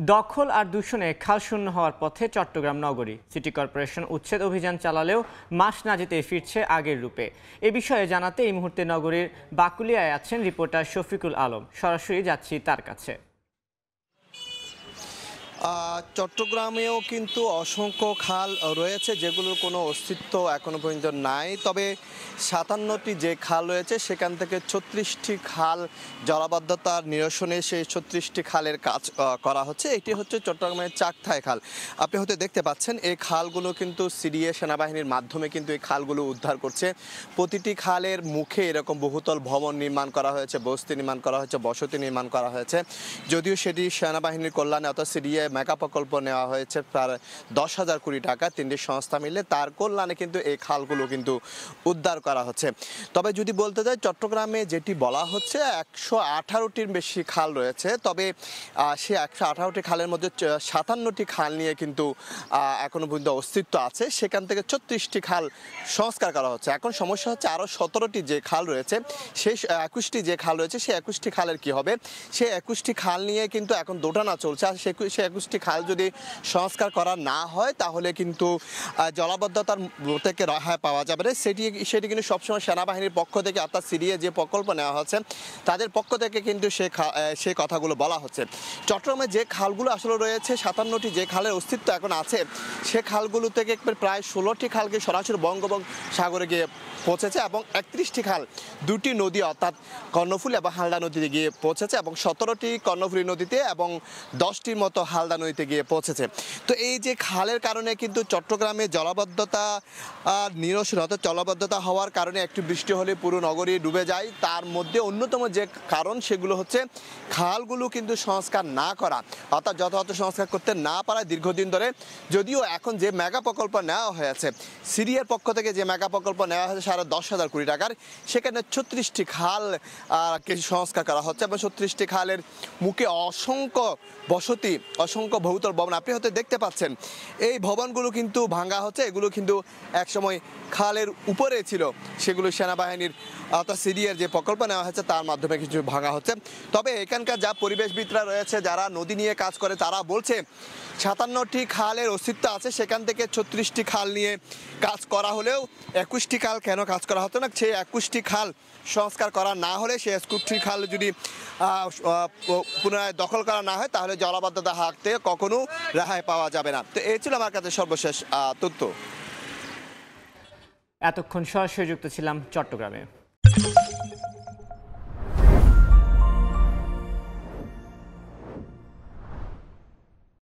দখল আর দূষণে খাল শূন্য হওয়ার পথে চট্টগ্রাম নগরী। সিটি কর্পোরেশন উচ্ছেদ অভিযান চালালেও মাস না যেতে ফিরছে আগের রূপে। এ বিষয়ে জানাতে এই মুহূর্তে নগরীর বাকুলিয়ায় আছেন রিপোর্টার শফিকুল আলম। সরাসরি যাচ্ছি তার কাছে। চট্টগ্রামেও কিন্তু অসংখ্য খাল রয়েছে যেগুলোর কোনো অস্তিত্ব এখনো পর্যন্ত নাই। তবে ৫৭টি যে খাল রয়েছে সেখান থেকে ৩৬টি খাল জলাবদ্ধতার নিরসনে সেই ৩৬টি খালের কাজ করা হচ্ছে। এটি হচ্ছে চট্টগ্রামের চাকথায় খাল। আপনি হয়তো দেখতে পাচ্ছেন এই খালগুলো কিন্তু সিডিএ সেনাবাহিনীর মাধ্যমে কিন্তু এই খালগুলো উদ্ধার করছে। প্রতিটি খালের মুখে এরকম বহুতল ভবন নির্মাণ করা হয়েছে, বস্তি নির্মাণ করা হয়েছে, বসতি নির্মাণ করা হয়েছে। যদিও সেটি সেনাবাহিনীর কল্যাণে অর্থাৎ সিডিএ মেগা প্রকল্প নেওয়া হয়েছে প্রায় ১০,০০০ কোটি টাকা, তিনটি সংস্থা মিলে তার কল্যাণে কিন্তু এই খালগুলো কিন্তু উদ্ধার করা হচ্ছে। তবে যদি বলতে যাই চট্টগ্রামে যেটি বলা হচ্ছে ১১৮টির বেশি খাল রয়েছে, তবে সে ১১৮টি খালের মধ্যে ৫৭টি খাল নিয়ে কিন্তু এখনো পর্যন্ত অস্তিত্ব আছে। সেখান থেকে ৩৬টি খাল সংস্কার করা হচ্ছে। এখন সমস্যা হচ্ছে আরও ১৭টি যে খাল রয়েছে, সেই ২১টি যে খাল রয়েছে সেই ২১টি খালের কি হবে। সেই ২১টি খাল নিয়ে কিন্তু এখন দোটানা চলছে। আর সেই ২১টি খাল যদি সংস্কার করা না হয় তাহলে কিন্তু জলাবদ্ধতার থেকে রেহাই পাওয়া যাবে না। সেটি কিন্তু সবসময় সেনাবাহিনীর পক্ষ থেকে অর্থাৎ সিডিএ যে প্রকল্প নেওয়া হচ্ছে তাদের পক্ষ থেকে কিন্তু সেই কথাগুলো বলা হচ্ছে। চট্টগ্রামে যে খালগুলো আসলে রয়েছে ৫৭টি যে খালের অস্তিত্ব এখন আছে, সে খালগুলো থেকে প্রায় ১৬টি খালকে সরাসরি বঙ্গোপসাগরে গিয়ে পৌঁছেছে এবং ৩১টি খাল দুটি নদী অর্থাৎ কর্ণফুলী এবং হালদা নদীতে গিয়ে পৌঁছেছে এবং ১৭টি কর্ণফুলী নদীতে এবং 10টির মতো হালদা নদীতে গিয়ে পৌঁছেছে। তো এই যে খালের কারণে কিন্তু চট্টগ্রামে জলাবদ্ধতা নিরসন অর্থাৎ জলাবদ্ধতা হওয়ার কারণে একটু বৃষ্টি হলে পুরো নগরী ডুবে যায়। তার মধ্যে অন্যতম যে কারণ সেগুলো হচ্ছে খালগুলো কিন্তু সংস্কার না করা, অর্থাৎ যথাযথ সংস্কার করতে না পারায় দীর্ঘদিন ধরে। যদিও এখন যে মেগা প্রকল্প নেওয়া হয়েছে সিডিএর পক্ষ থেকে, যে মেগা প্রকল্প নেওয়া হয়েছে ১০,৫০ কোটি টাকার, সেখানে ৩৬টি খাল সংস্কার করা হচ্ছে এবং ৩৬টি খালের মুখে অসংখ্য বসতি, অসংখ্য বহুতল ভবন আপনি হয়তো দেখতে পাচ্ছেন। এই ভবনগুলো কিন্তু ভাঙা হচ্ছে। এগুলো কিন্তু একসময় খালের উপরে ছিল, সেগুলো সেনাবাহিনীর অর্থাৎ সিডিএর যে প্রকল্প নেওয়া হয়েছে তার মাধ্যমে কিছু ভাঙা হচ্ছে। তবে এখানকার যা পরিবেশবিদরা রয়েছে, যারা নদী নিয়ে কাজ করে, তারা বলছে ৫৭টি খালের অস্তিত্ব আছে। সেখান থেকে ৩৬টি খাল নিয়ে কাজ করা হলেও ২১টি খাল কেন কাজ করা হতো না, সেই ২১টি খাল সংস্কার করা না হলে, সেই ২১টি খাল যদি পুনরায় দখল করা না হয় তাহলে জলাবদ্ধতা হাত থেকে কখনো রেহাই পাওয়া যাবে না। তো এই ছিল আমার কাছে সর্বশেষ তথ্য। এতক্ষণ সরাসরি যুক্ত ছিলাম চট্টগ্রামে।